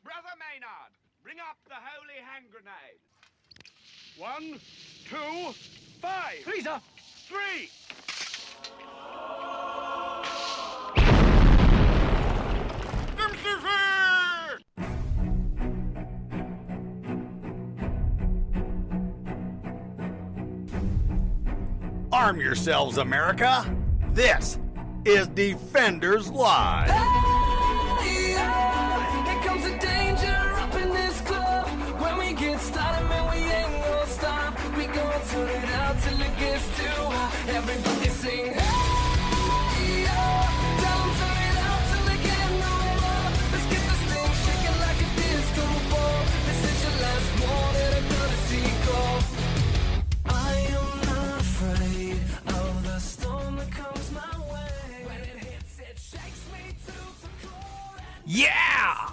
Brother Maynard, bring up the holy hand grenade. 1, 2, 5. Freezer! 3. Arm yourselves, America. This is Defenders Live. Hey, here comes the danger up in this club. When we get started, man, we ain't gonna stop. We gonna turn it out till it gets too hot. Everybody sing, hey, tell 'em turn it out till they can't no more. Let's get this thing shaking like a disco ball. This is your last one that I'm gonna see go. I am not afraid of the storm that comes my way. When it hits, it shakes me to the core. Yeah!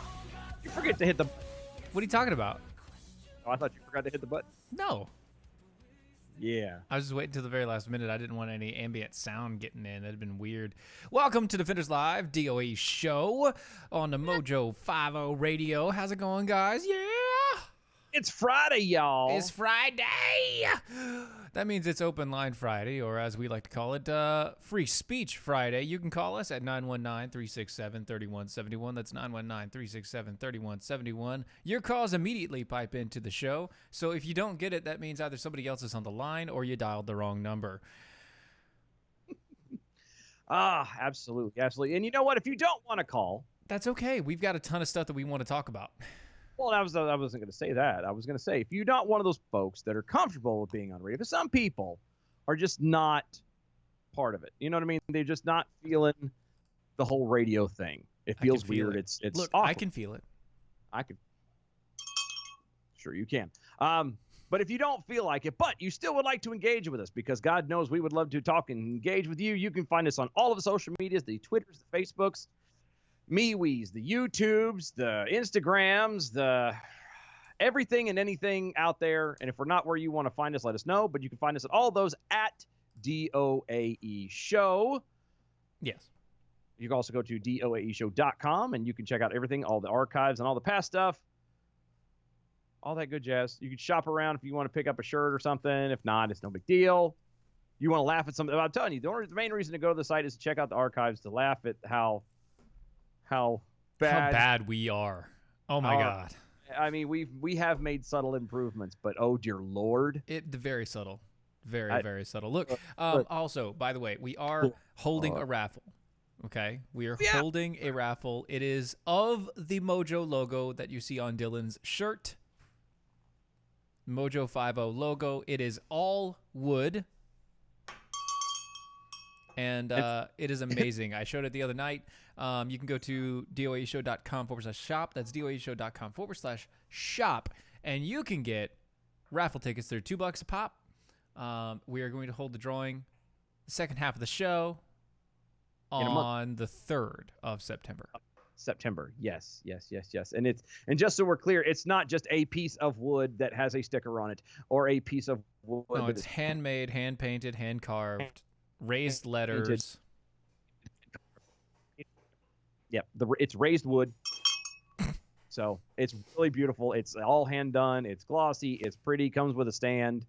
You forget to hit the. What are you talking about? Oh, I thought you forgot to hit the button. No. Yeah. I was just waiting till the very last minute. I didn't want any ambient sound getting in. That'd been weird. Welcome to Defenders Live, DOE show on the Mojo 50 radio. How's it going, guys? Yeah! It's Friday, y'all. It's Friday! That means it's Open Line Friday, or as we like to call it, Free Speech Friday. You can call us at 919-367-3171. That's 919-367-3171. Your calls immediately pipe into the show. So if you don't get it, that means either somebody else is on the line or you dialed the wrong number. Absolutely, absolutely. And you know what? If you don't want to call, That's okay. We've got a ton of stuff that we want to talk about. well, I wasn't going to say that. I was going to say, if you're not one of those folks that are comfortable with being on radio, because some people are just not part of it. You know what I mean? They're just not feeling the whole radio thing. It I can feels feel weird. it. It's Look, awkward. I can feel it. I can. Sure, you can. But if you don't feel like it, but you still would like to engage with us, because God knows we would love to talk and engage with you, you can find us on all of the social medias, the Twitters, the Facebooks, MeWe's, the YouTubes, the Instagrams, the everything and anything out there. And if we're not where you want to find us, let us know. But you can find us at all those at DOAE Show. Yes. You can also go to DOAEshow.com and you can check out everything, all the archives and all the past stuff. All that good jazz. You can shop around if you want to pick up a shirt or something. If not, it's no big deal. You want to laugh at something. I'm telling you, the main reason to go to the site is to check out the archives, to laugh at how bad. How bad we are. Oh, my God. I mean, we have made subtle improvements, but oh, dear Lord. Very subtle. Very subtle. Look, also, by the way, we are holding a raffle. Okay? We are holding a raffle. It is of the Mojo logo that you see on Dylan's shirt. Mojo 50 logo. It is all wood. And it is amazing. I showed it the other night. You can go to doaeshow.com/shop. That's doaeshow.com/shop. And you can get raffle tickets. They're $2 a pop. We are going to hold the drawing the second half of the show on the 3rd of September. September. Yes. And just so we're clear, it's not just a piece of wood that has a sticker on it or a piece of wood. No, that it's is handmade, hand-painted, hand-carved, raised letters. Yep, it's raised wood. So it's really beautiful. It's all hand done. It's glossy. It's pretty. Comes with a stand.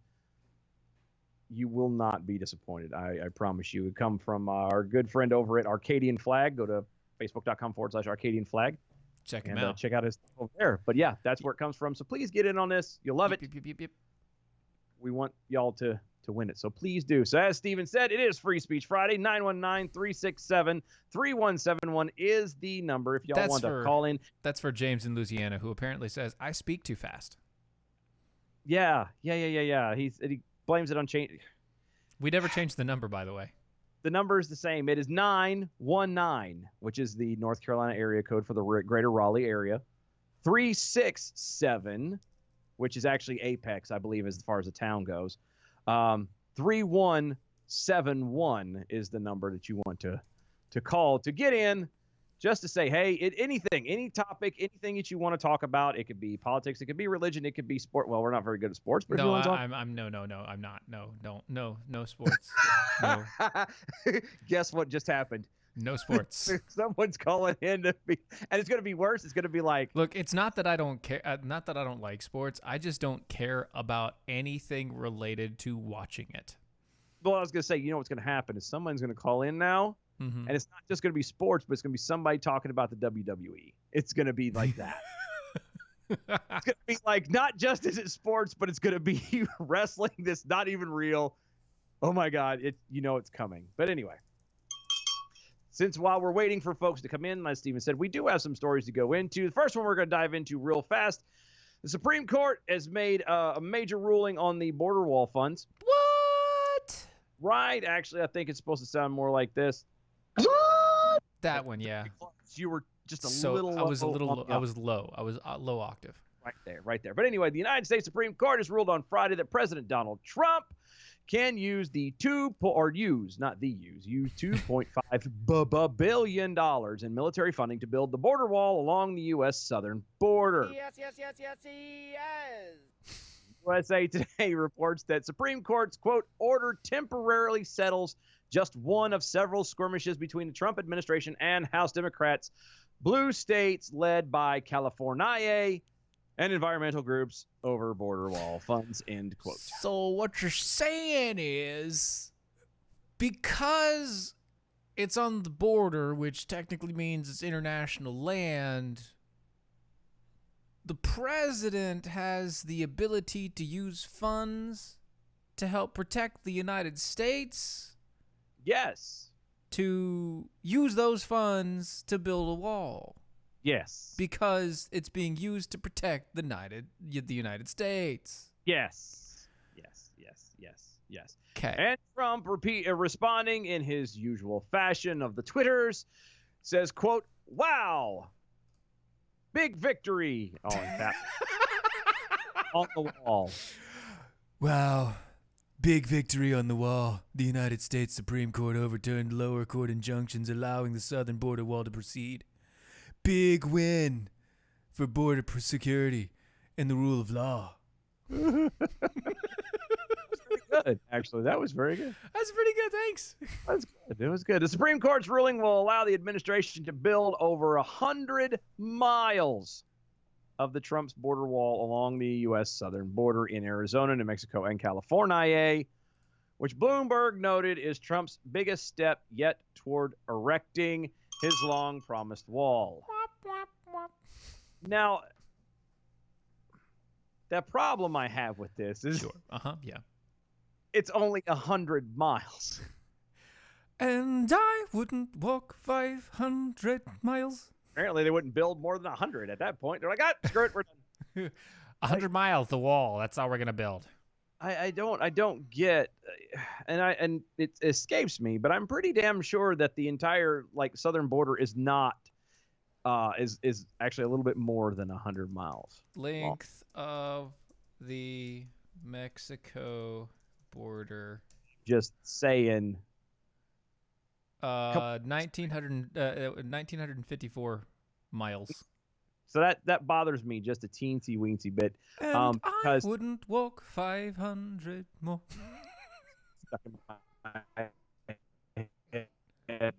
You will not be disappointed. I promise you. It come from our good friend over at Arcadian Flag. Go to facebook.com/Arcadian Flag. Check him out. Check out his stuff over there. But yeah, that's where it comes from. So please get in on this. You'll love it. Yep. We want y'all to win it. So please do. So as Steven said, it is Free Speech Friday. 919-367-3171 is the number if y'all want to call in. That's for James in Louisiana, who apparently says, I speak too fast. Yeah. He blames it on change. We never changed the number, by the way. The number is the same. It is 919, which is the North Carolina area code for the greater Raleigh area. 367, which is actually Apex, I believe, as far as the town goes. 3171 is the number that you want to call to get in, just to say, hey, anything, any topic, anything that you want to talk about. It could be politics, it could be religion, it could be sport. Well, we're not very good at sports, but no, if you want to talk... I'm no sports. No. Guess what just happened? No sports. Someone's calling in to be, and it's going to be worse. It's going to be like, Look, it's not that I don't care. Not that I don't like sports. I just don't care about anything related to watching it. well, I was going to say, you know what's going to happen is someone's going to call in now, Mhm. and it's not just going to be sports, but it's going to be somebody talking about the WWE. It's going to be like that. It's going to be like, not just is it sports, but it's going to be wrestling that's not even real. Oh my God, it's coming. But anyway, since while we're waiting for folks to come in, as Steven said, we do have some stories to go into. The first one we're going to dive into real fast. The Supreme Court has made a major ruling on the border wall funds. What? Right? Actually, I think it's supposed to sound more like this. That one, yeah. You were just a So little. I was a low little. on Low. the I was low. I was low octave. Right there. But anyway, the United States Supreme Court has ruled on Friday that President Donald Trump can use use $2.5 billion in military funding to build the border wall along the U.S. southern border. Yes. USA Today reports that Supreme Court's, quote, order temporarily settles just one of several skirmishes between the Trump administration and House Democrats, blue states led by California, and environmental groups over border wall funds, end quote. So what you're saying is, because it's on the border, which technically means it's international land, the president has the ability to use funds to help protect the United States, Yes. to use those funds to build a wall. Yes. Because it's being used to protect the United States. Yes. Okay. And Trump responding in his usual fashion of the Twitters says, quote, wow, big victory on that on the wall. Wow. Big victory on the wall. The United States Supreme Court overturned lower court injunctions allowing the southern border wall to proceed. Big win for border security and the rule of law. Good. Actually, that was very good. That's pretty good, thanks. That's good. It was good. The Supreme Court's ruling will allow the administration to build over 100 miles of the Trump's border wall along the U.S. southern border in Arizona, New Mexico, and California, which Bloomberg noted is Trump's biggest step yet toward erecting his long-promised wall. Now, the problem I have with this is Yeah. it's only 100 miles. And I wouldn't walk 500 miles. Apparently, they wouldn't build more than 100 at that point. They're like, screw it, we're done. 100 miles, the wall. That's all we're going to build. I don't get, and it escapes me, but I'm pretty damn sure that the entire southern border is not is actually a little bit more than 100 miles. Length of the Mexico border. Just saying. 1954 miles. So that bothers me just a teensy weensy bit. And Because I wouldn't walk 500 more.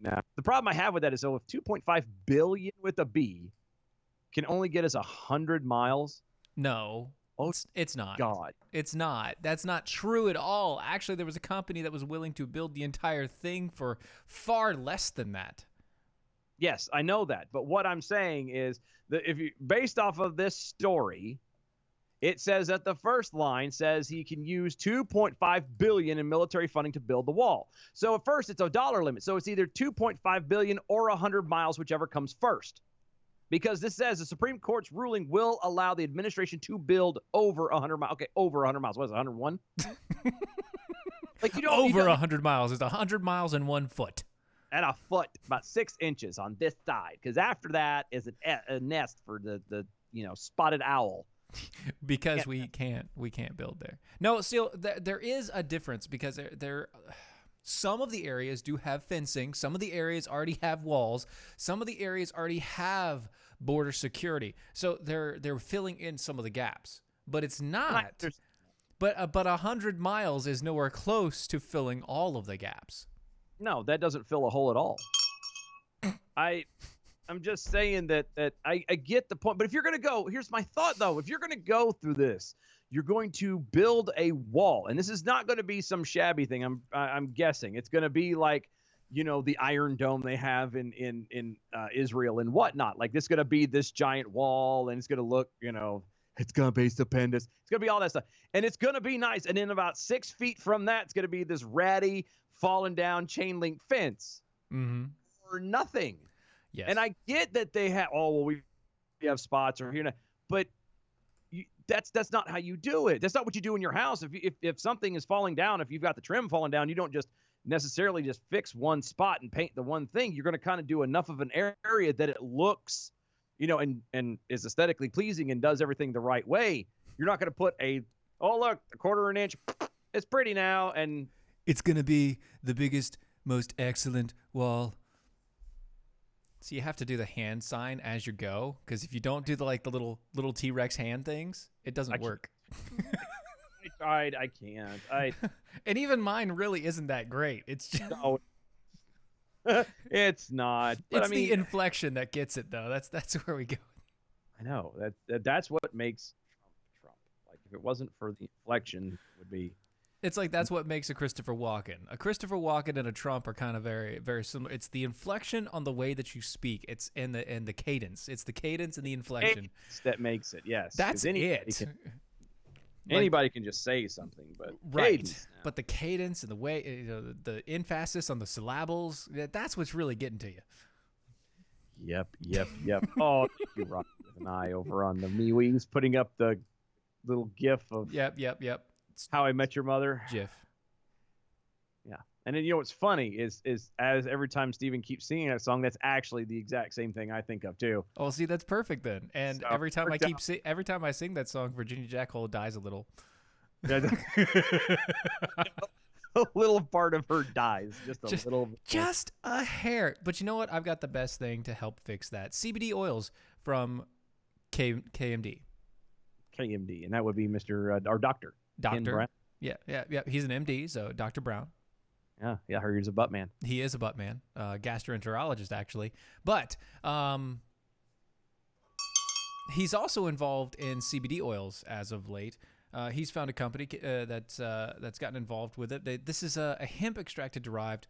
Now, the problem I have with that is, so if 2.5 billion with a B can only get us 100 miles. No, Oh, it's not. God. It's not. That's not true at all. Actually, there was a company that was willing to build the entire thing for far less than that. Yes, I know that. But what I'm saying is that based off of this story, it says that the first line says he can use $2.5 billion in military funding to build the wall. So at first it's a dollar limit. So it's either $2.5 billion or 100 miles, whichever comes first. Because this says the Supreme Court's ruling will allow the administration to build over 100 miles. Okay, over 100 miles. What is it, 101? Over 100 miles is 100 miles and 1 foot. And a foot, about 6 inches on this side. Because after that is a nest for the spotted owl. Because we can't build there. No, still there is a difference because there some of the areas do have fencing, some of the areas already have walls, some of the areas already have border security. So they're filling in some of the gaps. But it's not. But 100 miles is nowhere close to filling all of the gaps. No, that doesn't fill a hole at all. I'm just saying that I get the point. But if you're going to go, here's my thought, though. If you're going to go through this, you're going to build a wall. And this is not going to be some shabby thing. I'm guessing. It's going to be like, the Iron Dome they have in Israel and whatnot. Like, this is going to be this giant wall, and it's going to look, it's going to be stupendous. It's going to be all that stuff. And it's going to be nice. And then about 6 feet from that, it's going to be this ratty, falling down chain link fence. Mm-hmm. Or nothing. Yes. And I get that they have, we have spots or but that's not how you do it. That's not what you do in your house. If something is falling down, if you've got the trim falling down, you don't just necessarily just fix one spot and paint the one thing. You're going to kind of do enough of an area that it looks, and is aesthetically pleasing and does everything the right way. You're not going to put look, a quarter of an inch, it's pretty now, and it's going to be the biggest, most excellent wall. So you have to do the hand sign as you go, because if you don't do the little T-Rex hand things, it doesn't work. I tried. I can't. And even mine really isn't that great. It's just no, it's not. But it's the inflection that gets it, though. That's where we go. I know that's what makes Trump. Like, if it wasn't for the inflection, it would be. It's like that's what makes a Christopher Walken. A Christopher Walken and a Trump are kind of very, very similar. It's the inflection on the way that you speak. It's in the cadence. It's the cadence and the inflection that makes it. Yes, that's it. Anybody can just say something, but right. But the cadence and the way, the emphasis on the syllables, that's what's really getting to you. Yep. Oh, you're right. With an eye over on the MeWe's putting up the little GIF of. Yep. How I Met Your Mother. GIF. Yeah. And then what's funny is as every time Steven keeps singing that song, that's actually the exact same thing I think of too. Oh, see, that's perfect then. And So, every time I sing that song, Virginia Jack Hole dies a little. A little part of her dies, just a little. Just a hair. But you know what? I've got the best thing to help fix that. CBD oils from KMD. KMD, and that would be Mr. Our doctor. Doctor. Yeah. He's an MD, so Dr. Brown. Yeah, I heard he's a butt man. He is a butt man, gastroenterologist actually. But he's also involved in CBD oils as of late. He's found a company that's gotten involved with it. This is a hemp extracted derived,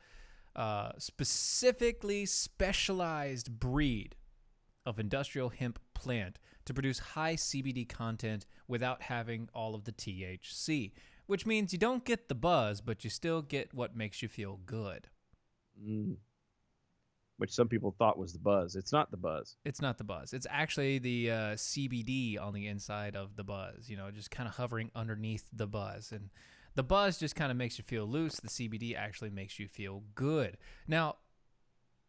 specifically specialized breed of industrial hemp plant to produce high CBD content without having all of the THC, which means you don't get the buzz, but you still get what makes you feel good. Which some people thought was the buzz. It's not the buzz. It's not the buzz. It's actually the CBD on the inside of the buzz, just kind of hovering underneath the buzz. And the buzz just kind of makes you feel loose. The CBD actually makes you feel good. Now,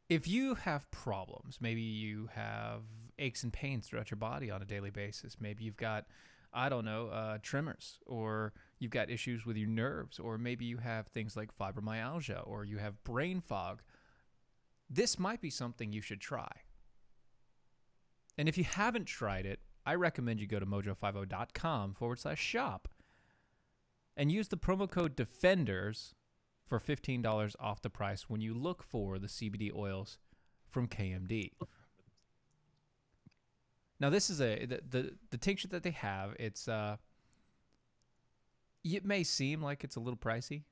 if you have problems, maybe you have aches and pains throughout your body on a daily basis. Maybe you've got, tremors, or you've got issues with your nerves, or maybe you have things like fibromyalgia, or you have brain fog. This might be something you should try. And if you haven't tried it, I recommend you go to mojo50.com/shop and use the promo code DEFENDERS for $15 off the price when you look for the CBD oils from KMD. Now, this is the tincture that they have. It's it may seem like it's a little pricey,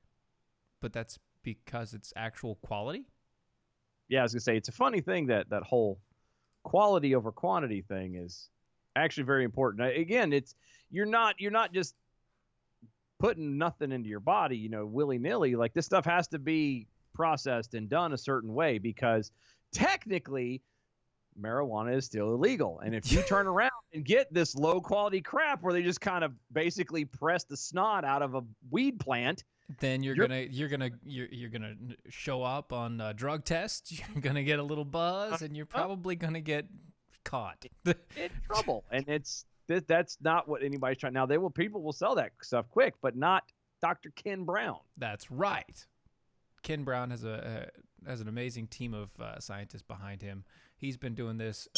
but that's because it's actual quality. Yeah, I was gonna say it's a funny thing that whole quality over quantity thing is actually very important. Again, you're not just putting nothing into your body, willy-nilly. Like, this stuff has to be processed and done a certain way, because technically marijuana is still illegal. And if you turn around and get this low quality crap where they just kind of basically press the snot out of a weed plant, then you're gonna show up on drug tests. You're gonna get a little buzz, and you're probably gonna get caught in trouble. And that's not what anybody's trying. Now, people will sell that stuff quick, but not Dr. Ken Brown. That's right. Ken Brown has an amazing team of scientists behind him. He's been doing this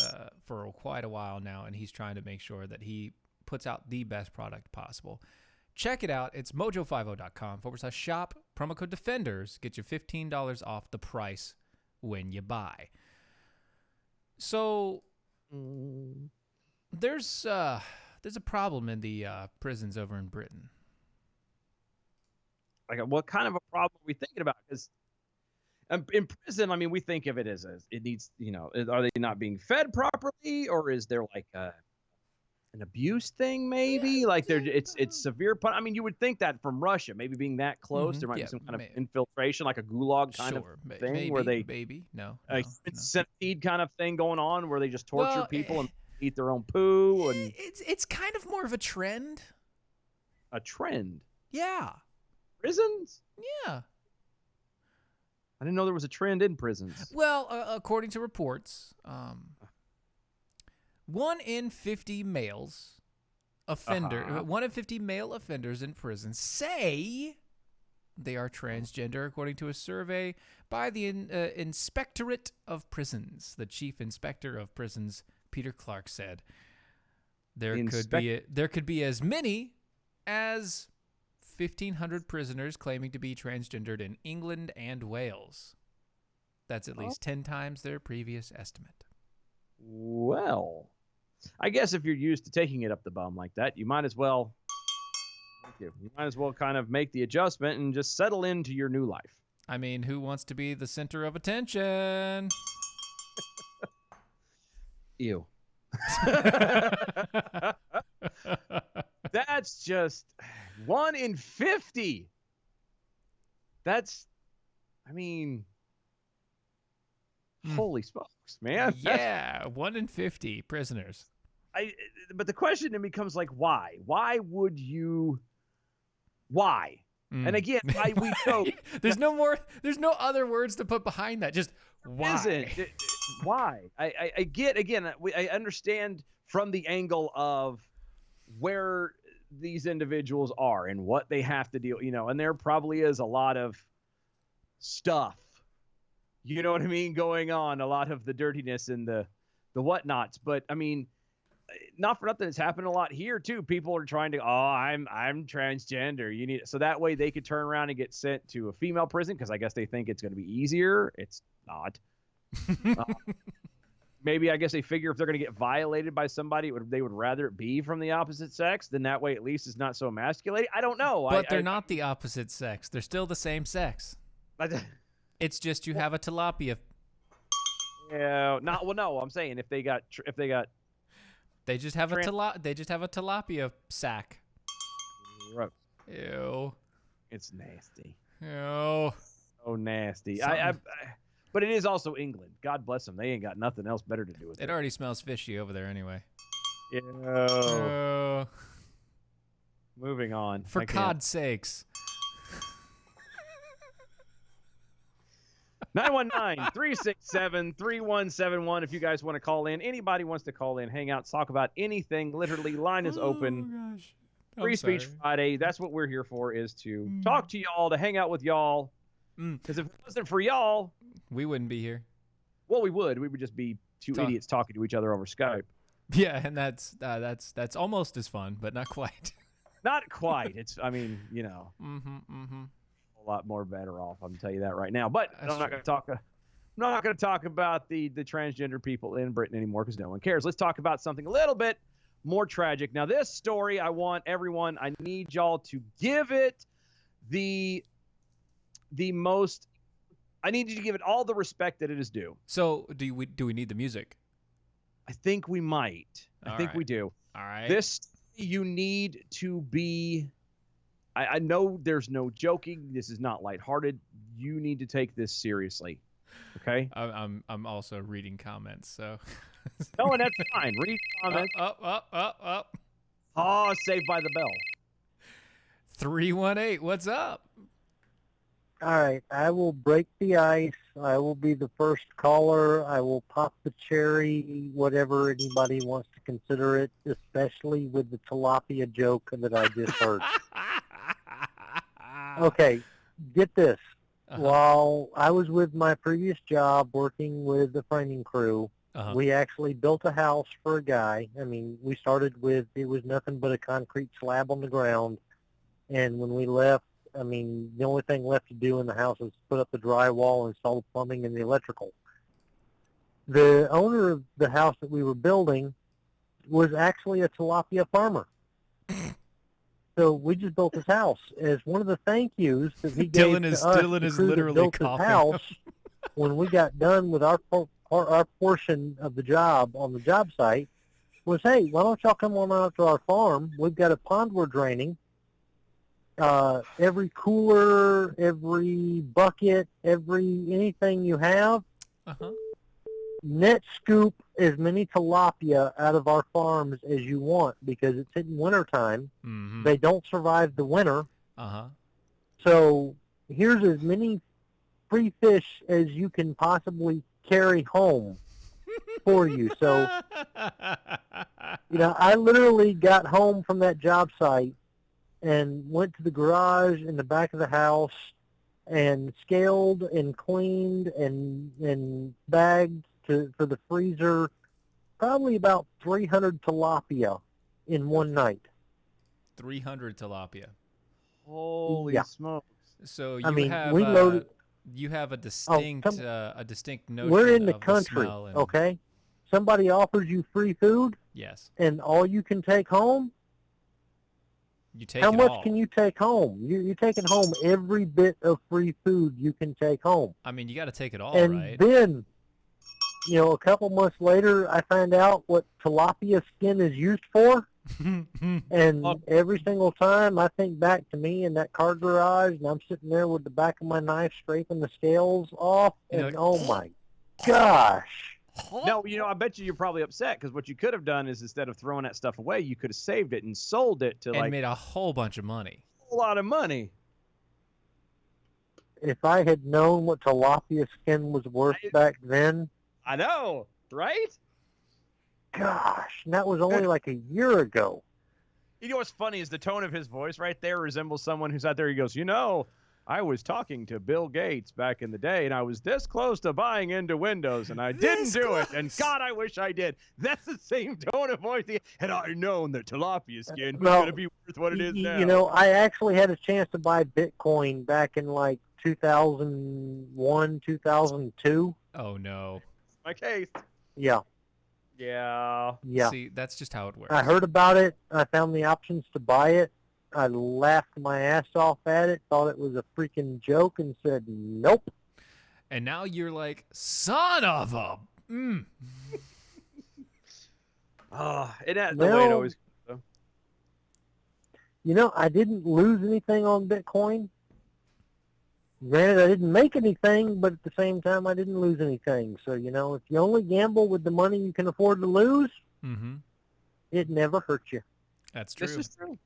for quite a while now, and he's trying to make sure that he puts out the best product possible. Check it out. It's mojo50.com/shop. Promo code DEFENDERS. Get you $15 off the price when you buy. So there's a problem in the prisons over in Britain. Like, what kind of a problem are we thinking about? Because in prison, I mean, we think of it as it needs, are they not being fed properly, or is there like an abuse thing maybe? Like it's severe I mean, you would think that from Russia, maybe being that close, there might be some kind of infiltration, like a gulag kind of thing, maybe, where they no, centipede kind of thing going on, where they just torture people and eat their own poo. And it's kind of more of a trend. A trend? Yeah. Prisons? Yeah. I didn't know there was a trend in prisons. Well, according to reports, 1 in 50 males offender, 1 in 50 male offenders in prison say they are transgender, according to a survey by the Inspectorate of Prisons. The chief inspector of prisons, Peter Clark, said there could be as many as 1,500 prisoners claiming to be transgendered in England and Wales. That's at least 10 times their previous estimate. Well, I guess if you're used to taking it up the bum like that, you might as well kind of make the adjustment and just settle into your new life. I mean, who wants to be the center of attention? Ew. That's just 1 in 50. That's, I mean, holy smokes, man. Yeah, 1 in 50 prisoners. But the question then becomes like, why? Why would you? Why? And again, we know there's no other words to put behind that. Just why? Why? I get, again, I understand from the angle of where these individuals are and what they have to deal, and there probably is a lot of stuff, you know what I mean, going on, a lot of the dirtiness and the whatnots. But I mean, not for nothing, it's happened a lot here too. People are trying to, I'm transgender. You need, so that way they could turn around and get sent to a female prison, because I guess they think it's going to be easier. It's not. Maybe, I guess they figure if they're going to get violated by somebody, they would rather it be from the opposite sex. Then that way, at least, it's not so emasculating. I don't know. But they're not the opposite sex. They're still the same sex. It's just you have a tilapia. Yeah. No. I'm saying if they got. They just have a tilapia sack. Gross. Ew. It's nasty. Ew. So nasty. But it is also England. God bless them. They ain't got nothing else better to do with it. It already smells fishy over there anyway. Ew. Moving on. For God's sakes. 919-367-3171 if you guys want to call in. Anybody wants to call in, hang out, talk about anything. Literally, line is open. Oh, gosh. Free Speech Friday. That's what we're here for, is to talk to y'all, to hang out with y'all. Because if it wasn't for y'all, we wouldn't be here. Well, we would. We would just be two idiots talking to each other over Skype. Yeah, and that's almost as fun, but not quite. Not quite. It's, I mean, a lot more better off. I'm gonna tell you that right now. But I'm not going to talk. I'm not going to talk about the transgender people in Britain anymore, because no one cares. Let's talk about something a little bit more tragic. Now, this story, I need y'all to give it the most. I need you to give it all the respect that it is due. So, do we need the music? I think we might. I think we do. All right. This, you need to be. I know there's no joking. This is not lighthearted. You need to take this seriously. Okay. I'm also reading comments, so. No, and that's fine. Read comments. Up. Oh, Saved by the Bell. 318. What's up? All right, I will break the ice. I will be the first caller. I will pop the cherry, whatever anybody wants to consider it, especially with the tilapia joke that I just heard. Okay, get this. While I was with my previous job working with the framing crew, we actually built a house for a guy. I mean, we started with, it was nothing but a concrete slab on the ground. And when we left, I mean, the only thing left to do in the house was put up the drywall, install the plumbing and the electrical. The owner of the house that we were building was actually a tilapia farmer. So we just built his house as one of the thank yous that he gave to us. Dylan is literally built his coughing. house. When we got done with our portion of the job on the job site, was, hey, why don't y'all come on out to our farm? We've got a pond we're draining. Every cooler, every bucket, anything you have, net scoop as many tilapia out of our farms as you want because it's in wintertime. Mm-hmm. They don't survive the winter. So here's as many free fish as you can possibly carry home for you. So, I literally got home from that job site and went to the garage in the back of the house and scaled and cleaned and bagged for the freezer probably about 300 tilapia in one night. 300 tilapia. Holy smokes! So you have a distinct notion. We're in the of country, smell and, okay? Somebody offers you free food. Yes. And all you can take home. You take How it much all. can you take home? You're taking home every bit of free food you can take home. I mean, you got to take it all, and right? Then, a couple months later, I find out what tilapia skin is used for. And every single time I think back to me in that car garage, and I'm sitting there with the back of my knife scraping the scales off, and oh my gosh. No, I bet you're probably upset because what you could have done is instead of throwing that stuff away, you could have saved it and sold it to and made a whole bunch of money. A whole lot of money. If I had known what tilapia skin was worth back then. I know, right? Gosh, and that was only like a year ago. You know what's funny is the tone of his voice right there resembles someone who's out there. He goes, I was talking to Bill Gates back in the day, and I was this close to buying into Windows, and I didn't do it. And God, I wish I did. That's the same tone of voice. Had I known that tilapia skin was going to be worth what it is now. I actually had a chance to buy Bitcoin back in like 2001, 2002. Oh, no. My case. Yeah. Yeah. See, that's just how it works. I heard about it. I found the options to buy it. I laughed my ass off at it, thought it was a freaking joke, and said, nope. And now you're like, son of a... That's the way it always goes, though. I didn't lose anything on Bitcoin. Granted, I didn't make anything, but at the same time, I didn't lose anything. So, if you only gamble with the money you can afford to lose, it never hurts you. That's true. This is true.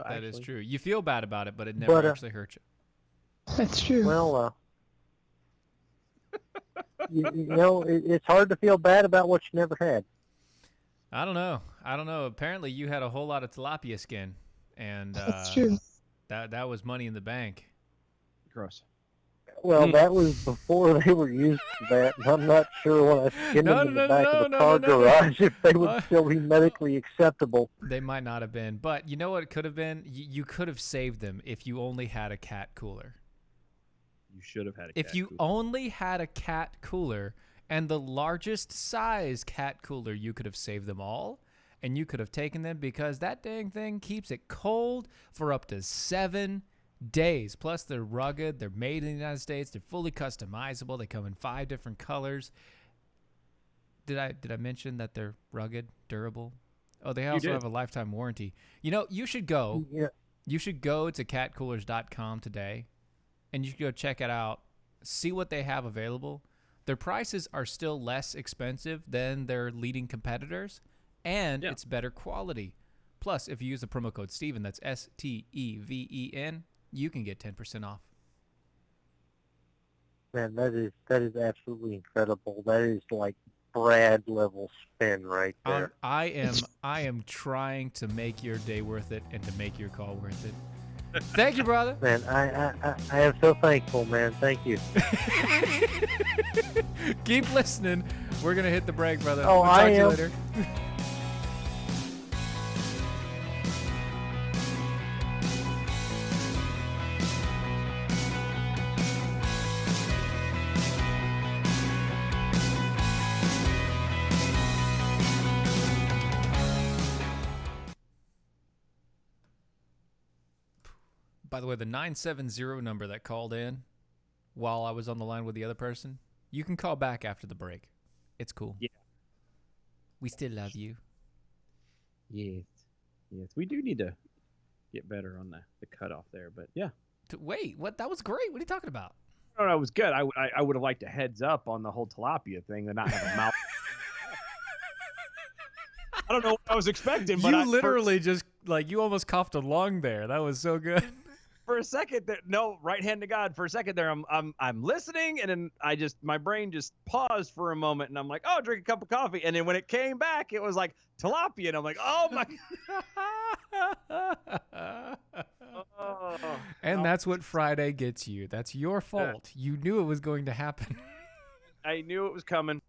That is true. You feel bad about it, but it never actually hurts you. That's true. Well, it's hard to feel bad about what you never had. I don't know. Apparently, you had a whole lot of tilapia skin, and that's true. That was money in the bank. Gross. Well, that was before they were used for that, and I'm not sure when I skinned them in the back of the car garage if they would still be medically acceptable. They might not have been, but you know what it could have been? You could have saved them if you only had a cat cooler. You should have had a cat If you cooler. only had a cat cooler and the largest size cat cooler, you could have saved them all, and you could have taken them because that dang thing keeps it cold for up to 7 days. Plus, they're rugged. They're made in the United States. They're fully customizable. They come in 5 different colors. Did I mention that they're rugged, durable? Oh, they also have a lifetime warranty. You should go. Yeah. You should go to catcoolers.com today, and you should go check it out. See what they have available. Their prices are still less expensive than their leading competitors, and it's better quality. Plus, if you use the promo code Steven, that's STEVEN, you can get 10% off. Man, that is absolutely incredible. That is like Brad level spin right there. I am trying to make your day worth it and to make your call worth it. Thank you, brother. Man, I am so thankful, man. Thank you. Keep listening. We're gonna hit the break, brother. Oh, we'll talk to you am. later. By the way, the 970 number that called in while I was on the line with the other person, you can call back after the break. It's cool. Yeah. We still love you. Yes. Yes. We do need to get better on the cutoff there, but yeah. Wait, what? That was great. What are you talking about? No, it was good. I would have liked a heads up on the whole tilapia thing and not have a mouth. I don't know what I was expecting, but you literally just you almost coughed a lung there. That was so good. For a second there, no, right hand to God. For a second there, I'm listening, and then my brain just paused for a moment, and I'm like, oh, drink a cup of coffee, and then when it came back, it was like tilapia, and I'm like, oh my. And that's what Friday gets you. That's your fault. You knew it was going to happen. I knew it was coming.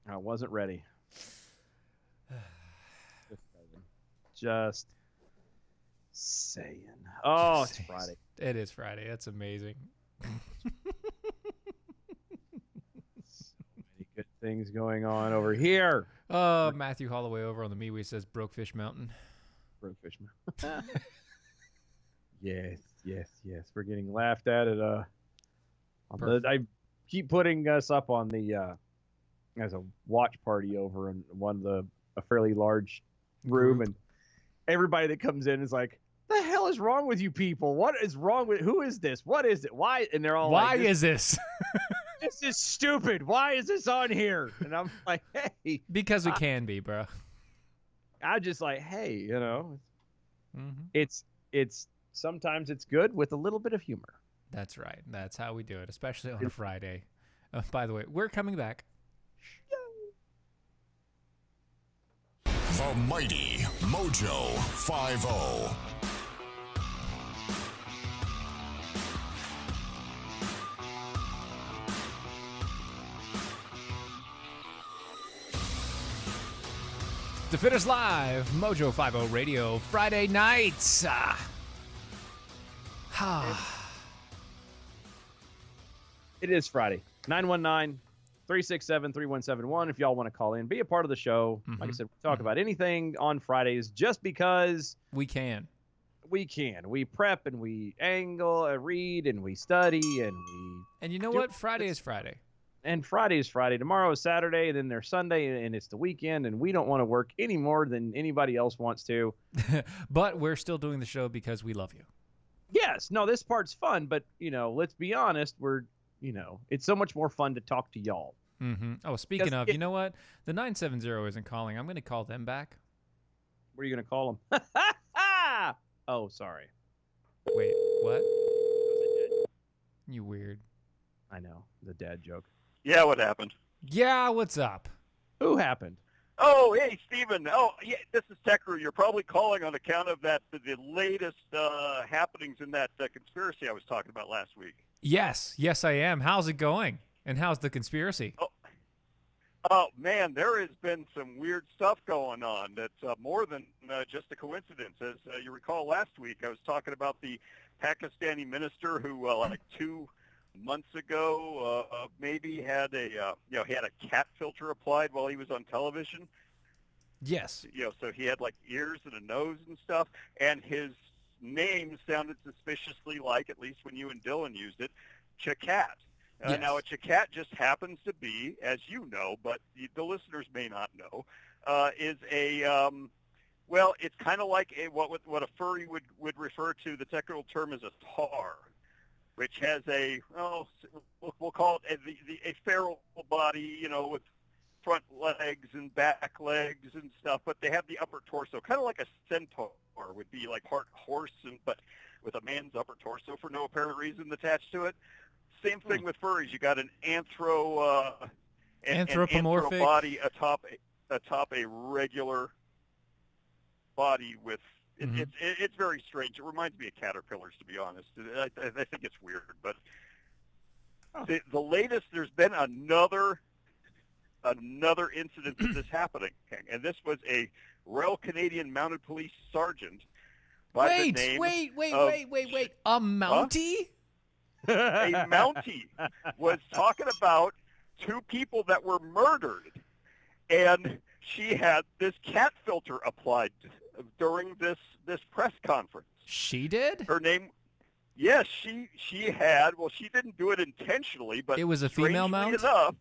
I wasn't ready. Just saying. Oh, it's Friday. It is Friday. That's amazing. Many good things going on over here. Matthew Holloway over on the MeWe says Brokefish Mountain. Brokefish Mountain. Yes. We're getting laughed at I keep putting us up on the as a watch party over in a fairly large room, and everybody that comes in is like, the hell is wrong with you people? What is wrong with, who is this? What is it? Why? And they're all why is this? This is stupid. Why is this on here? And I'm like, hey. Because we can be, bro. I'm just like, hey, it's sometimes it's good with a little bit of humor. That's right. That's how we do it, especially on a Friday. By the way, we're coming back. The mighty Mojo 50. DeFitters Live, Mojo 50 Radio, Friday nights. It is Friday. 919-367-3171 if y'all want to call in. Be a part of the show. Like I said, we talk about anything on Fridays just because we can. We can. We prep and we angle and read and we study and we... And you know what? Friday is Friday. And Friday is Friday. Tomorrow is Saturday, and then there's Sunday, and it's the weekend, and we don't want to work any more than anybody else wants to. But we're still doing the show because we love you. Yes. No, this part's fun, but, let's be honest. It's so much more fun to talk to y'all. Mm-hmm. Oh, speaking of, you know what? The 970 isn't calling. I'm going to call them back. Where are you going to call them? Oh, sorry. Wait, what? You weird. I know. The dad joke. Yeah, what happened? Yeah, what's up? Who happened? Oh, hey, Steven. Oh, yeah, this is Tecker. You're probably calling on account of the latest happenings in that conspiracy I was talking about last week. Yes, I am. How's it going? And how's the conspiracy? Oh man, there has been some weird stuff going on that's more than just a coincidence. As you recall, last week I was talking about the Pakistani minister who, 2 months ago, maybe had a cat filter applied while he was on television. Yes. So he had ears and a nose and stuff, and his name sounded suspiciously like, at least when you and Dylan used it, Chakat. Yes. Now, a Chakat just happens to be, as you know, but the listeners may not know, is a it's kind of like what a furry would refer to. The technical term is a tar, which has we'll call it a feral body, with front legs and back legs and stuff, but they have the upper torso, kind of like a centaur would be, like part horse, but with a man's upper torso for no apparent reason attached to it. Same thing with furries. You got an anthropomorphic body atop a regular body with. It's very strange. It reminds me of caterpillars, to be honest. I think it's weird, but the latest, there's been another incident of this happening, and this was a Royal Canadian Mounted Police sergeant by the name Wait. A Mountie? A Mountie was talking about 2 people that were murdered, and she had this cat filter applied during this press conference. She did? Her name, yes, she had. Well, she didn't do it intentionally, but it was a female strangely mount. Enough,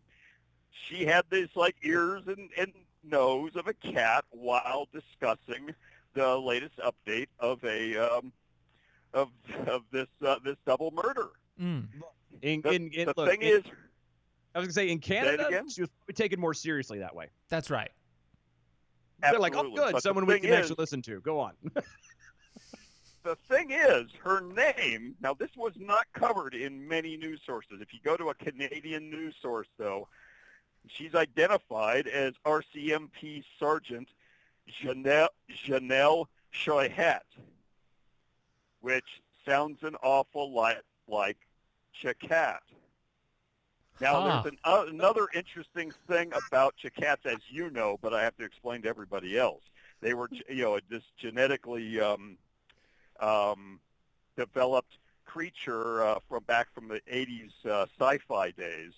she had these like ears and nose of a cat while discussing the latest update of a of this double murder. Mm. The thing is, I was gonna say in Canada, she was probably taken more seriously that way. That's right. They're like, oh, good, but someone we can actually listen to. Go on. The thing is, her name, now this was not covered in many news sources. If you go to a Canadian news source, though, she's identified as RCMP Sergeant Janelle Choihat, which sounds an awful lot like Chakat. Now, there's another interesting thing about Chakats, as you know, but I have to explain to everybody else. They were, this genetically developed creature from the 80s sci-fi days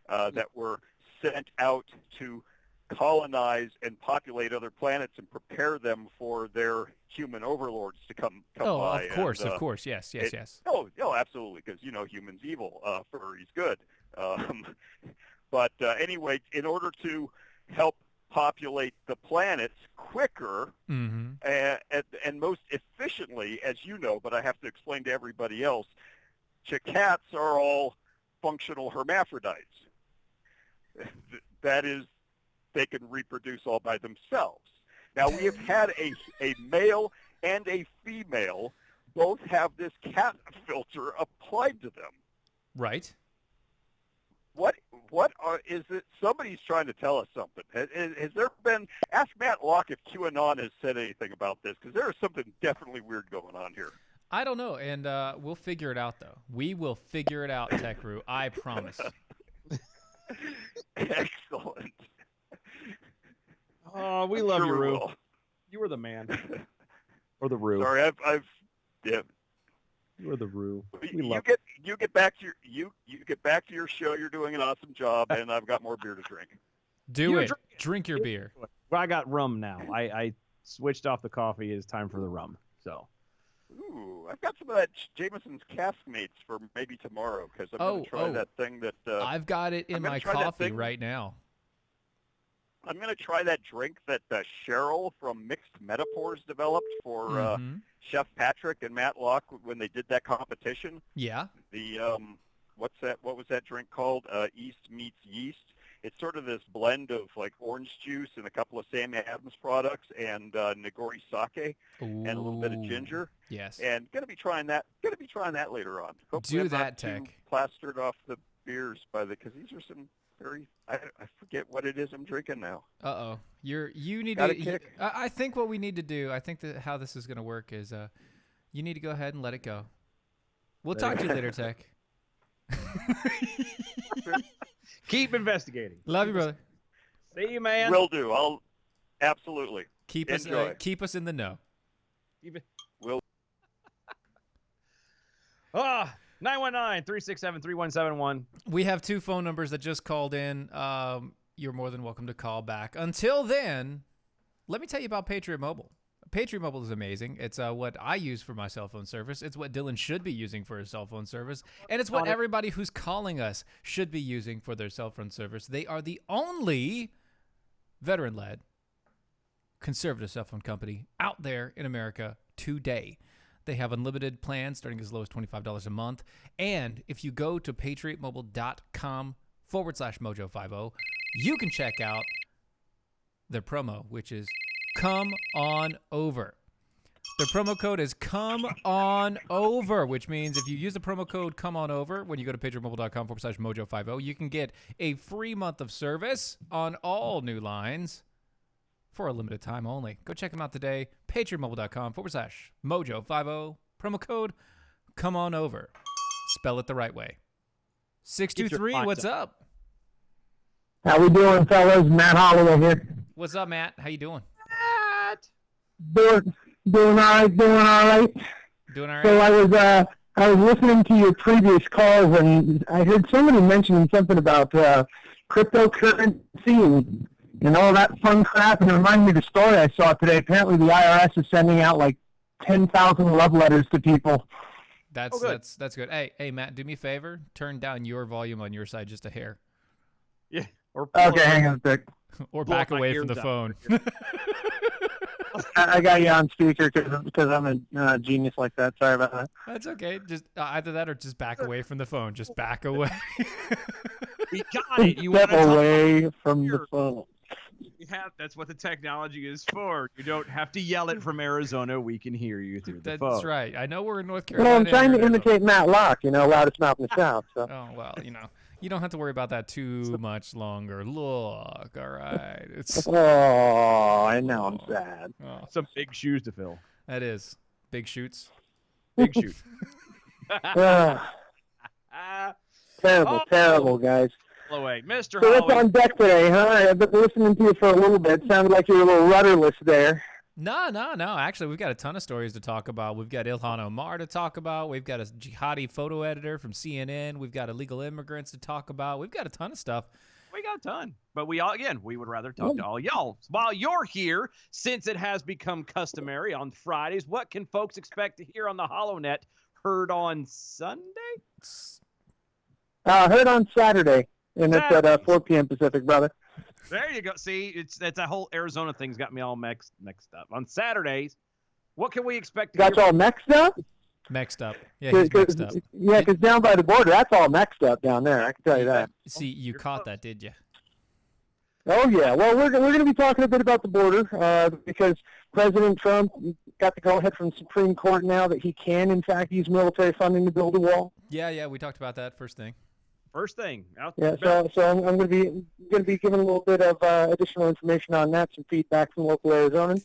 that were sent out to colonize and populate other planets and prepare them for their human overlords to come by. Of course. Yes. Oh, absolutely, because, humans evil, furry's good. But anyway, in order to help populate the planets quicker and most efficiently, as you know, but I have to explain to everybody else, Chakats are all functional hermaphrodites. That is, they can reproduce all by themselves. Now, we have had a male and a female both have this cat filter applied to them. Right. What is it? Somebody's trying to tell us something. Has there been? Ask Matt Locke if QAnon has said anything about this, because there is something definitely weird going on here. I don't know, and we'll figure it out, though. We will figure it out, Tech-Roo. I promise. Excellent. Oh, we love you, Roo. Will. You were the man. Or the Roo. Sorry, I've yeah. You were the Roo. You get back to your show. You're doing an awesome job, and I've got more beer to drink. Drink your beer. Well, I got rum now. I switched off the coffee. It's time for the rum. So. Ooh, I've got some of that Jameson's Caskmates for maybe tomorrow, because I'm going to try that thing that. I've got it in my coffee right now. I'm going to try that drink that Cheryl from Mixed Metaphors developed for Chef Patrick and Matt Locke when they did that competition. Yeah. The what was that drink called? East meets yeast. It's sort of this blend of like orange juice and a couple of Sam Adams products and Nigori sake and a little bit of ginger. Yes. And going to be trying that later on. Do Hopefully that, Tech. Tech. Plastered off the beers because these are some very. I forget what it is I'm drinking now. Uh-oh. You need Got to. a kick. I think what we need to do. I think that how this is going to work is you need to go ahead and let it go. We'll talk to you later, Tech. Keep investigating. Love you, brother. See you, man. Will do. I'll absolutely keep enjoy. us keep us in the know. Will. 919-367-3171. We have 2 phone numbers that just called in. You're more than welcome to call back. Until then, let me tell you about Patriot Mobile. Patriot Mobile is amazing. It's what I use for my cell phone service. It's what Dylan should be using for his cell phone service. And it's what everybody who's calling us should be using for their cell phone service. They are the only veteran-led conservative cell phone company out there in America today. They have unlimited plans starting as low as $25 a month. And if you go to patriotmobile.com/mojo50, you can check out their promo, which is Come On Over. The promo code is Come On Over, which means if you use the promo code Come On Over when you go to patriotmobile.com/mojo50, you can get a free month of service on all new lines for a limited time only. Go check them out today. patriotmobile.com/mojo50. Promo code Come On Over. Spell it the right way. 623, what's up? How we doing, fellas? Matt Holloway here. What's up, Matt? How you doing? Doing all right. Doing all right. So I was listening to your previous calls, and I heard somebody mentioning something about cryptocurrency, and all that fun crap. And it reminded me of the story I saw today. Apparently, the IRS is sending out like 10,000 love letters to people. That's good. Hey, Matt, do me a favor. Turn down your volume on your side just a hair. Yeah. Okay, hang on a sec. Or back away from the phone. I got you on speaker because I'm a genius like that. Sorry about that. That's okay. Just either that or just back away from the phone. Just back away. We got it. You Step away from the phone. That's what the technology is for. You don't have to yell it from Arizona. We can hear you through the phone. That's right. I know we're in North Carolina. Well, I'm trying to imitate Matt Locke, loudest mouth in the South. So. Oh, well, you don't have to worry about that too much longer. Look, all right. Oh, I know. I'm sad. Oh. Some big shoes to fill. That is. Big shoots. Big shoes. Terrible, guys. Away. Mr. So what's on deck today, huh? I've been listening to you for a little bit. Sounded like you were a little rudderless there. No. Actually, we've got a ton of stories to talk about. We've got Ilhan Omar to talk about. We've got a jihadi photo editor from CNN. We've got illegal immigrants to talk about. We've got a ton of stuff. We got a ton. But we would rather talk to all y'all. While you're here, since it has become customary on Fridays, what can folks expect to hear on the HoloNet heard on Sunday? Heard on Saturday. And it's at 4 p.m. Pacific, brother. There you go. See, it's that whole Arizona thing's got me all mixed up. On Saturdays, what can we expect to Got you all mixed up? Mixed up. Yeah, he's mixed up. Yeah, because down by the border, that's all mixed up down there. I can tell you that. See, you caught that, did you? Oh, yeah. Well, we're going to be talking a bit about the border because President Trump got the go-ahead from the Supreme Court now that he can, in fact, use military funding to build a wall. Yeah, we talked about that first thing. Yeah, so I'm going to be giving a little bit of additional information on that, some feedback from local Arizonans,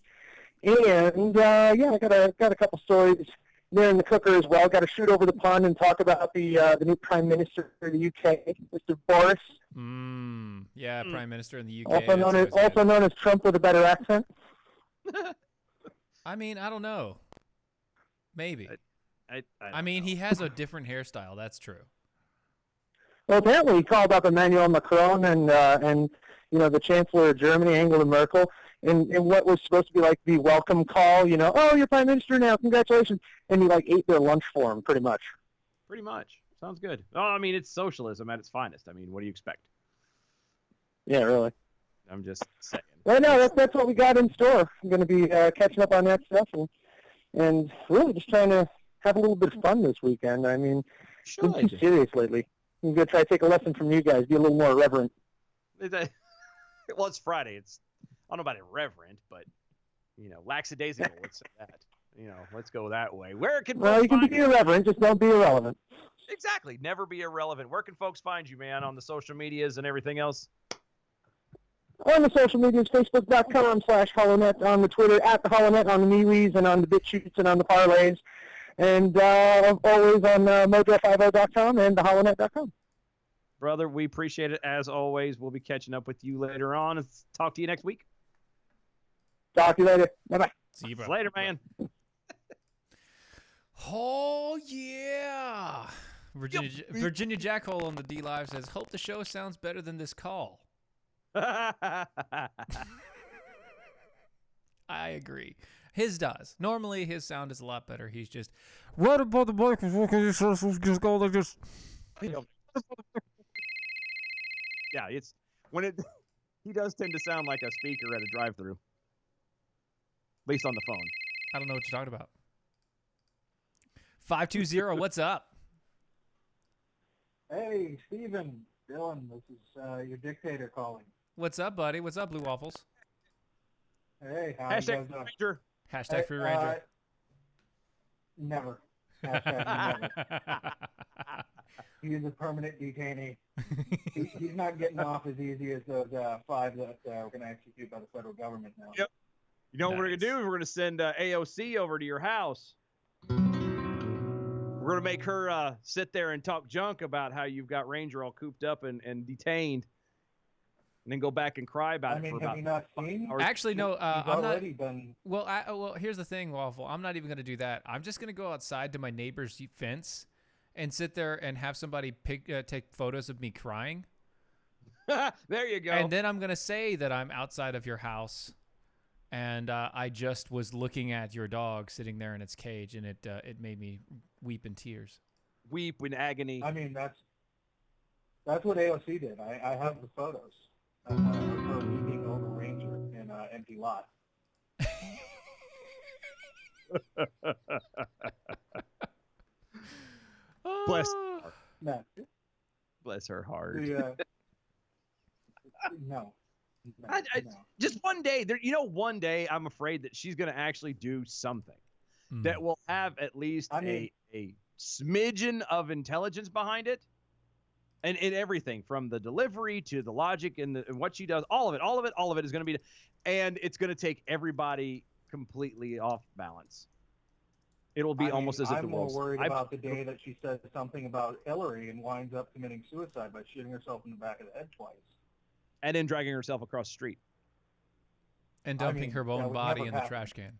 and I got a couple stories there in the cooker as well. Got to shoot over the pond and talk about the new Prime Minister of the UK, Mr. Boris. Prime Minister in the UK. Also known as Trump with a better accent. I mean, I don't know. Maybe. I mean, he has a different hairstyle. That's true. Well, apparently he called up Emmanuel Macron and the Chancellor of Germany, Angela Merkel, in what was supposed to be like the welcome call. Oh, you're Prime Minister now, congratulations, and he ate their lunch for him, pretty much. Pretty much. Sounds good. Oh, I mean, it's socialism at its finest. I mean, what do you expect? Yeah, really. I'm just saying. Well, no, that's what we got in store. I'm going to be catching up on that stuff and really just trying to have a little bit of fun this weekend. I mean, been too serious lately. I'm going to try to take a lesson from you guys, be a little more irreverent. Well, it's Friday. I don't know about irreverent, but, lackadaisical, let's say that. Let's go that way. Where can folks you can be irreverent, just don't be irrelevant. Exactly. Never be irrelevant. Where can folks find you, man, on the social medias and everything else? On the social medias, Facebook.com/HoloNet, on the Twitter, @HoloNet, on the MeWe's, and on the BitChutes, and on the Parlays. And always on Mojo50.com and theholonet.com. Brother, we appreciate it as always. We'll be catching up with you later on. Talk to you next week. Talk to you later. Bye-bye. See you, bro. Later, man. Oh, yeah. Virginia Jackhole on the D Live says, hope the show sounds better than this call. I agree. His does. Normally, his sound is a lot better. He's just right above the microphone. Just go like this. Yeah, it's when it. He does tend to sound like a speaker at a drive-through. At least on the phone. I don't know what you're talking about. 520, what's up? Hey, Steven, Dylan, this is your dictator calling. What's up, buddy? What's up, Blue Waffles? Hey, how Hashtag you guys Ranger. Hashtag Free Ranger. Never. Hashtag never. He's a permanent detainee. He's not getting off as easy as those 5 that we're going to execute by the federal government now. Yep. You know what we're going to do? We're going to send AOC over to your house. We're going to make her sit there and talk junk about how you've got Ranger all cooped up and detained. And then go back and cry about it for about have you not seen? Actually, no. I'm not. Been... Well, here's the thing, Waffle. I'm not even going to do that. I'm just going to go outside to my neighbor's fence and sit there and have somebody take photos of me crying. There you go. And then I'm going to say that I'm outside of your house, and I just was looking at your dog sitting there in its cage, and it made me weep in tears. Weep in agony. I mean, that's what AOC did. I have the photos of her weeping over Ranger in an empty lot. Bless No. Bless her heart. No. Just one day, one day I'm afraid that she's going to actually do something that will have at least a smidgen of intelligence behind it. And in everything from the delivery to the logic and what she does, all of it is going to be, and it's going to take everybody completely off balance. It'll be almost as if I'm more worried about the day that she says something about Hillary and winds up committing suicide by shooting herself in the back of the head twice. And then dragging herself across the street. And dumping her own body in the trash can.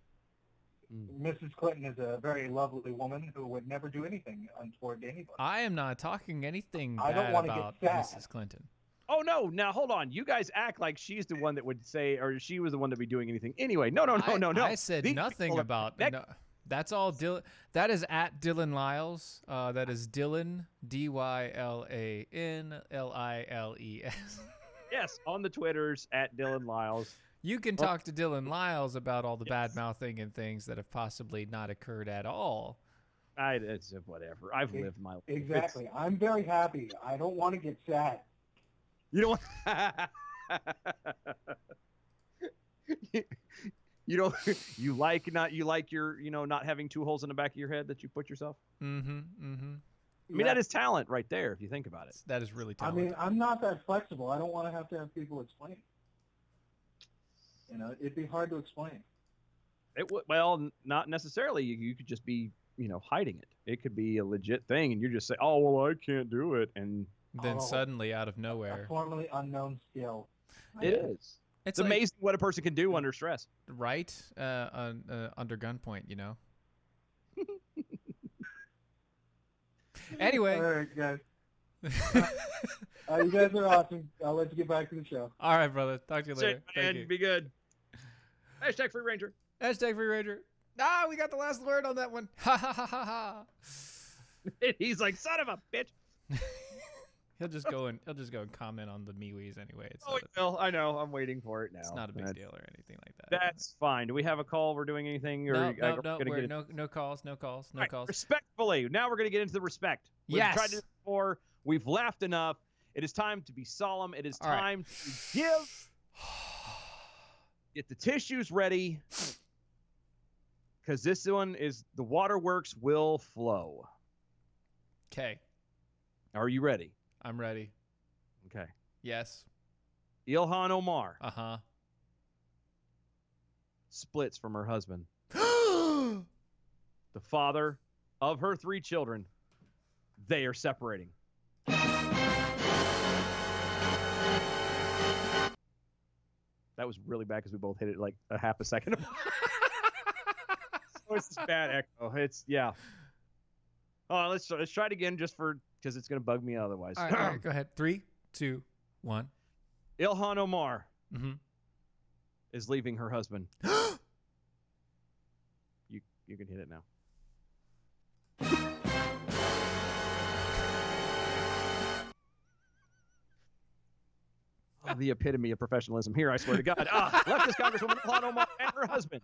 Mrs. Clinton is a very lovely woman who would never do anything untoward to anybody. I am not talking anything I don't bad want to about get sad. Mrs. Clinton. Oh, no. Now, hold on. You guys act like she's the one that would say, or she was the one to be doing anything. Anyway, no. I said nothing about... No, that's all Dylan. That is at Dylan Lyles. That is Dylan, DYLANLILES. Yes, on the Twitters, at Dylan Lyles. You can talk to Dylan Lyles about all the bad mouthing and things that have possibly not occurred at all. It's whatever. I've lived my life. Exactly. I'm very happy. I don't want to get sad. You don't. You like your not having two holes in the back of your head that you put yourself. Mm-hmm. I mean, that is talent right there if you think about it. That is really talented. I mean, I'm not that flexible. I don't want to have people explain. It'd be hard to explain. It would. Well, not necessarily. You could just be hiding it. It could be a legit thing, and you just say, "Oh, well, I can't do it," and then suddenly, out of nowhere, a formerly unknown skill. It is. It's like, amazing what a person can do under stress. Right? Under gunpoint, Anyway. All right, guys. You guys are awesome. I'll let you get back to the show. All right, brother. Talk to you later. Thank you. Be good. Hashtag Free Ranger. Hashtag Free Ranger. We got the last word on that one. Ha ha ha ha ha. He's like, son of a bitch. He'll just go and comment on the MeWe's anyway. I know. I'm waiting for it now. It's not a big deal or anything like that. That's fine. Do we have a call? We're doing anything? Or No calls. No calls. Respectfully. Now we're going to get into the respect. We've tried to do it before. We've laughed enough. It is time to be solemn. It is time to give. Get the tissues ready. Because this one is the waterworks will flow. Okay. Are you ready? I'm ready. Okay. Yes. Ilhan Omar. Uh-huh. Splits from her husband. The father of her 3 children. They are separating. That was really bad because we both hit it like a half a second. So it's this bad echo. Yeah. Oh, let's try it again just because it's going to bug me otherwise. All right, go ahead. 3, 2, 1. Ilhan Omar is leaving her husband. You can hit it now. The epitome of professionalism here, I swear to God. Leftist Congresswoman Ilhan Omar and her husband,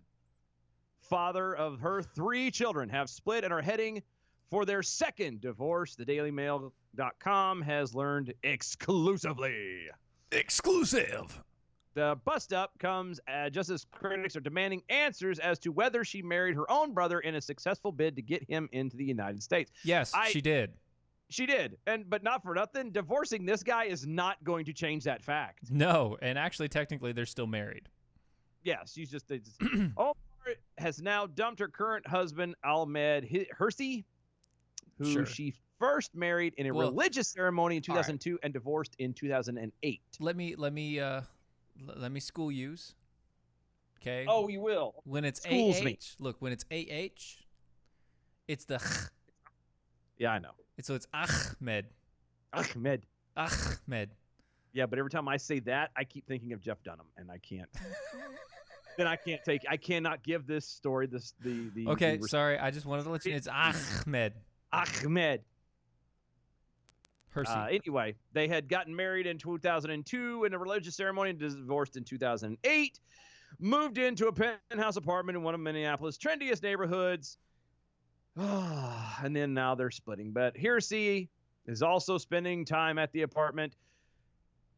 father of her 3 children, have split and are heading for their second divorce. The DailyMail.com has learned exclusively. Exclusive. The bust-up comes just as critics are demanding answers as to whether she married her own brother in a successful bid to get him into the United States. Yes, she did. She did, but not for nothing. Divorcing this guy is not going to change that fact. No, and actually, technically, they're still married. Yeah, she's just Omar has now dumped her current husband, Ahmed Hirsi, who she first married in a religious ceremony in 2002 and divorced in 2008. Let me school yous. Okay. Oh, you will. When it's look, when it's it's the ch. Yeah, I know. So it's Ahmed. Ahmed. Yeah, but every time I say that, I keep thinking of Jeff Dunham, and I can't. Then I cannot give this story the. Okay, sorry. I just wanted to let you know it's Ahmed. Ahmed. Hersey. Anyway, they had gotten married in 2002 in a religious ceremony and divorced in 2008. Moved into a penthouse apartment in one of Minneapolis' trendiest neighborhoods. And then now they're splitting. But Hersey is also spending time at the apartment,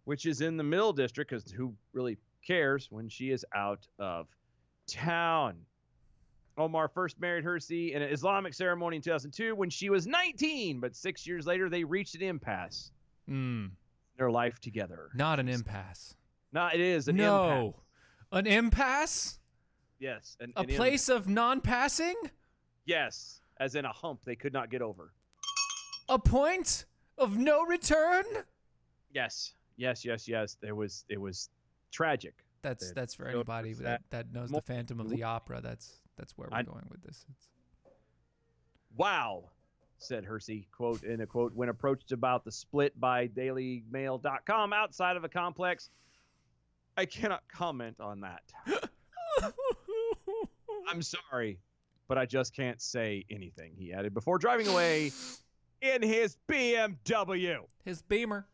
which is in the Mill District, because who really cares when she is out of town? Omar first married Hersey in an Islamic ceremony in 2002 when she was 19, but 6 years later they reached an impasse in their life together. Not an impasse. No, it is an impasse. An impasse? Yes. A place of non-passing? Yes, as in a hump they could not get over. A point of no return? Yes. It was tragic. That's for anybody that knows the Phantom of the Opera. That's where we're going with this. Wow, said Hersey, quote in a quote, when approached about the split by DailyMail.com outside of a complex. I cannot comment on that. I'm sorry, but I just can't say anything, he added before driving away in his BMW. His Beamer.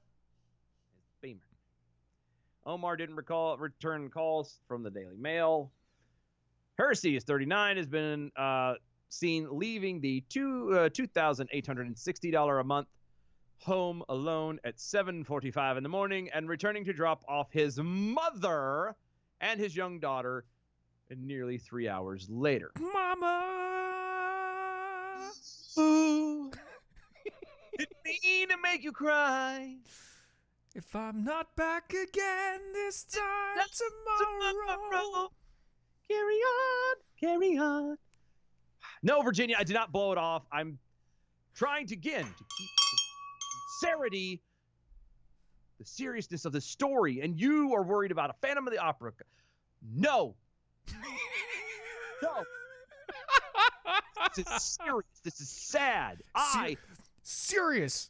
Omar didn't return calls from the Daily Mail. Hersey is 39, has been seen leaving the $2,860 a month home alone at 7:45 in the morning and returning to drop off his mother and his young daughter nearly 3 hours later. Mama! Ooh, didn't mean to make you cry. If I'm not back again this time tomorrow. Carry on. No, Virginia, I did not blow it off. I'm trying to, again, to keep the sincerity, the seriousness of the story, and you are worried about a Phantom of the Opera. No. No. This is serious. This is sad. Serious.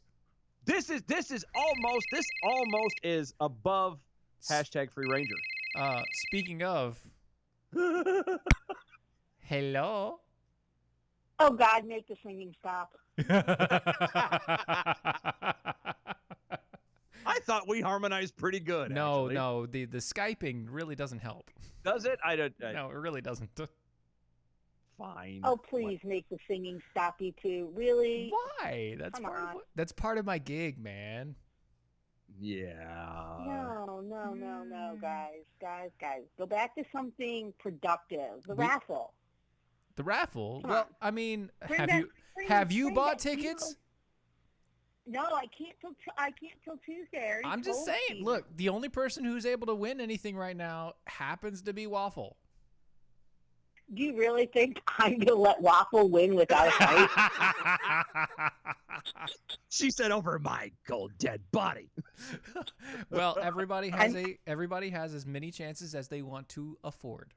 This almost is above #FreeRanger. Speaking of, hello. Oh God, make the singing stop. I thought we harmonized pretty good. No, actually. the Skyping really doesn't help. Does it? No, it really doesn't. Fine. Oh, please make the singing stop, you two. Really? Why? That's part of my gig, man. Yeah. No, guys. Go back to something productive. The raffle. The raffle? Come well, on. I mean, Bring have you that bought tickets? No, I can't till Tuesday. I'm just saying. Look, the only person who's able to win anything right now happens to be Waffle. Do you really think I'm going to let Waffle win without a fight? She said, over my cold dead body. Well, everybody has as many chances as they want to afford.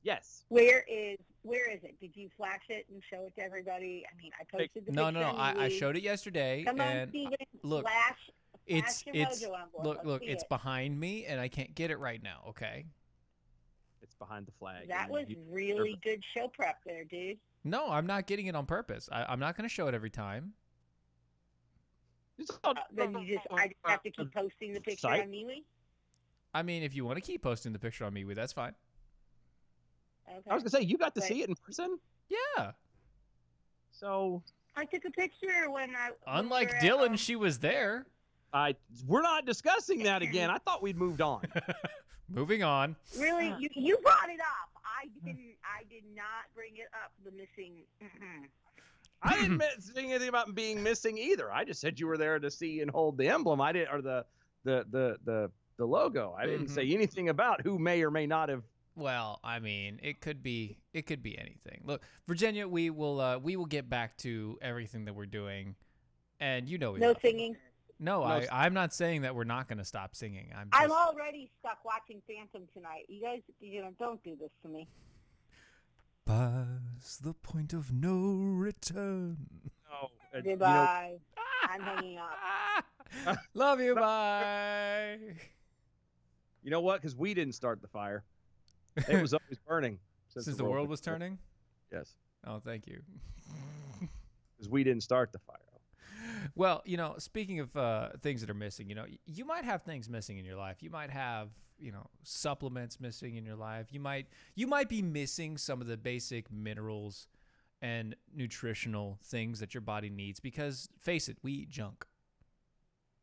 Yes. Where is it? Did you flash it and show it to everybody? I mean, I posted the picture. No. I showed it yesterday. Come on, and Steven. Look, flash it's your Mojo envelope. look, it's behind me, and I can't get it right now. Okay. It's behind the flag. That was really good show prep there, dude. No, I'm not getting it on purpose. I'm not going to show it every time. Then I just have to keep posting the picture on MeWe? I mean, if you want to keep posting the picture on MeWe, that's fine. Okay. I was going to say, you got to see it in person? Yeah. So. I took a picture when I. Unlike Dylan, she was there. We're not discussing that again. I thought we'd moved on. Moving on. Really, you brought it up. I did not bring it up. The missing. I didn't say anything about being missing either. I just said you were there to see and hold the emblem. I didn't, or the logo. I didn't say anything about who may or may not have. Well, I mean, it could be anything. Look, Virginia, we will get back to everything that we're doing, and you know we no singing. No, I'm not saying that we're not going to stop singing. I'm already stuck watching Phantom tonight. You guys, don't do this to me. Past the point of no return. No. Goodbye. I'm hanging up. Love you. Bye. You know what? Because we didn't start the fire. It was always burning. Since the world was turning? Yes. Oh, thank you. Because we didn't start the fire. Well, speaking of things that are missing, you might have things missing in your life. You might have, supplements missing in your life. You might be missing some of the basic minerals and nutritional things that your body needs because, face it, we eat junk.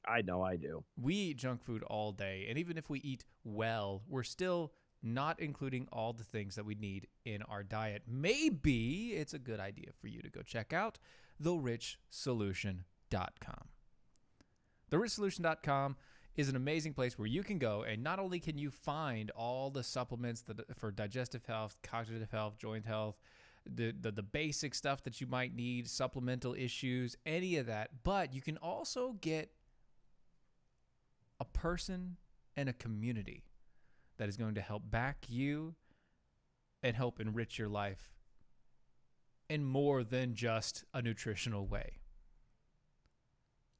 I know I do. We eat junk food all day, and even if we eat well, we're still not including all the things that we need in our diet. Maybe it's a good idea for you to go check out TheRichSolution.com. TheRichSolution.com is an amazing place where you can go, and not only can you find all the supplements for digestive health, cognitive health, joint health, the basic stuff that you might need, supplemental issues, any of that, but you can also get a person and a community that is going to help back you and help enrich your life in more than just a nutritional way.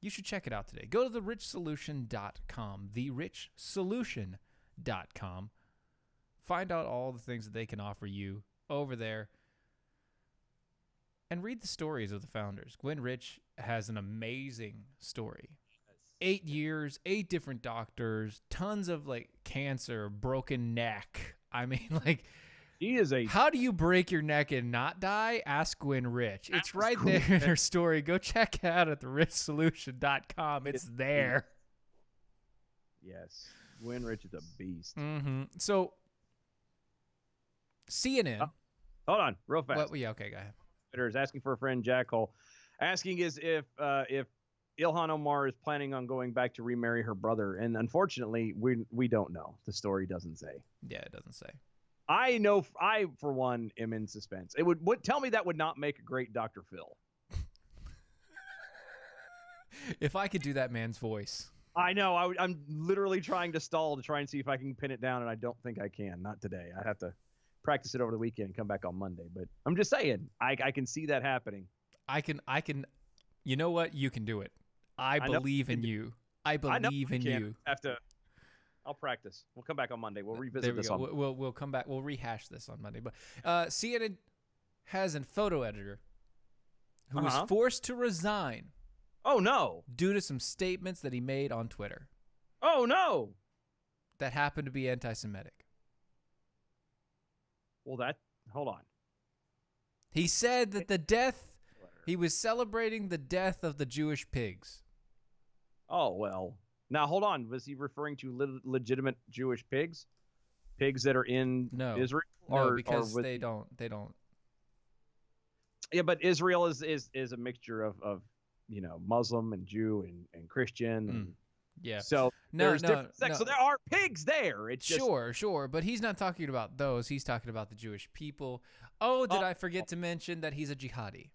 You should check it out today. Go to TheRichSolution.com, TheRichSolution.com. Find out all the things that they can offer you over there. And read the stories of the founders. Gwen Rich has an amazing story. 8 years, 8 different doctors, tons of cancer, broken neck. I mean, she is how do you break your neck and not die? Ask Gwen Rich. It's right there in her story. Go check it out at TheRichSolution.com. It's there. Yes. Gwen Rich is a beast. Mm-hmm. So, CNN. Hold on, real fast. Well, yeah, okay, go ahead. Twitter is asking for a friend, Jack Hole. Asking is if Ilhan Omar is planning on going back to remarry her brother, and unfortunately, we don't know. The story doesn't say. Yeah, it doesn't say. I know. I, for one, am in suspense. It would tell me that would not make a great Dr. Phil. If I could do that man's voice. I know. I'm literally trying to stall to try and see if I can pin it down, and I don't think I can. Not today. I have to practice it over the weekend and come back on Monday. But I'm just saying, I can see that happening. I can. You know what? You can do it. I believe in you. I believe in you. I'll practice. We'll come back on Monday. We'll revisit this. We'll come back. We'll rehash this on Monday. But CNN has a photo editor who was forced to resign. Oh no! Due to some statements that he made on Twitter. Oh no! That happened to be anti-Semitic. Well, hold on. He said that he was celebrating the death of the Jewish pigs. Oh, well. Now, hold on. Was he referring to legitimate Jewish pigs? Pigs that are in Israel? No, because they don't. Yeah, but Israel is a mixture of Muslim and Jew and Christian. And yeah. So there's different sects. So there are pigs there. It's just, sure. But he's not talking about those. He's talking about the Jewish people. Oh, did I forget to mention that he's a jihadi?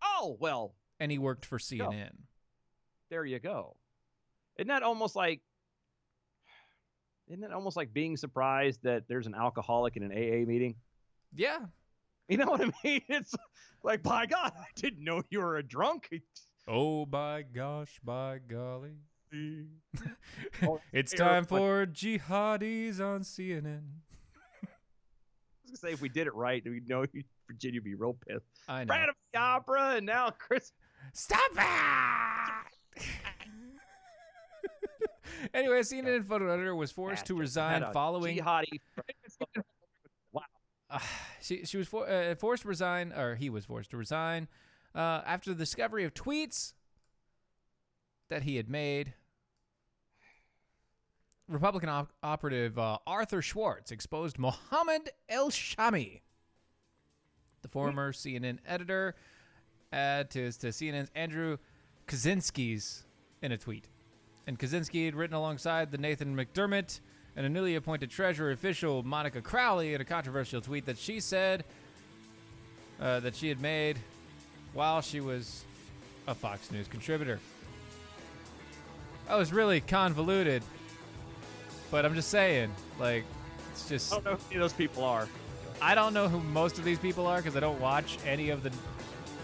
Oh, well. And he worked for CNN. There you go. Isn't that almost like being surprised that there's an alcoholic in an AA meeting? Yeah. You know what I mean? It's like, by God, I didn't know you were a drunk. Oh, by gosh, by golly. It's time for jihadis on CNN. I was going to say, if we did it right, we'd know Virginia would be real pissed. I know. Phantom of the Opera, and now Chris. Stop it! Anyway, CNN photo editor was forced to resign following. Jihadi. Wow. She was forced to resign, or he was forced to resign after the discovery of tweets that he had made. Republican operative Arthur Schwartz exposed Mohammed El-Shami, the former CNN editor, to CNN's Andrew Kaczynski's in a tweet. And Kaczynski had written alongside the Nathan McDermott and a newly appointed Treasury official, Monica Crowley, in a controversial tweet that she said that she had made while she was a Fox News contributor. That was really convoluted, but I'm just saying, it's just... I don't know who any of those people are. I don't know who most of these people are because I don't watch any of the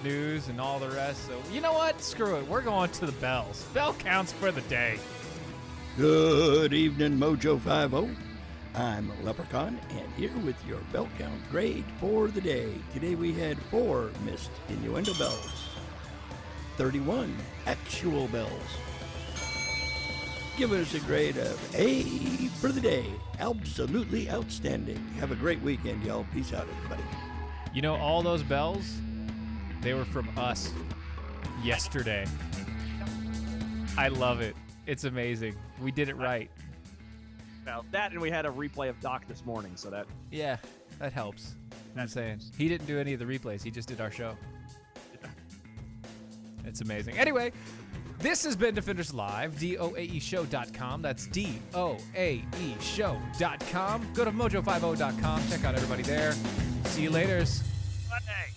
news and all the rest. So, you know what? Screw it. We're going to the bells. Bell counts for the day. Good evening, Mojo 50. I'm Leprechaun, and here with your bell count grade for the day. Today we had 4 missed innuendo bells, 31 actual bells, giving us a grade of A for the day. Absolutely outstanding. Have a great weekend, y'all. Peace out, everybody. You know, all those bells, they were from us yesterday. I love it. It's amazing. We did it right. Well, that, and we had a replay of Doc this morning, so that... Yeah, that helps. I'm saying. He didn't do any of the replays. He just did our show. It's amazing. Anyway, this has been Defenders Live, DOAEshow.com. That's DOAEshow.com. Go to mojo50.com. Check out everybody there. See you later. Monday.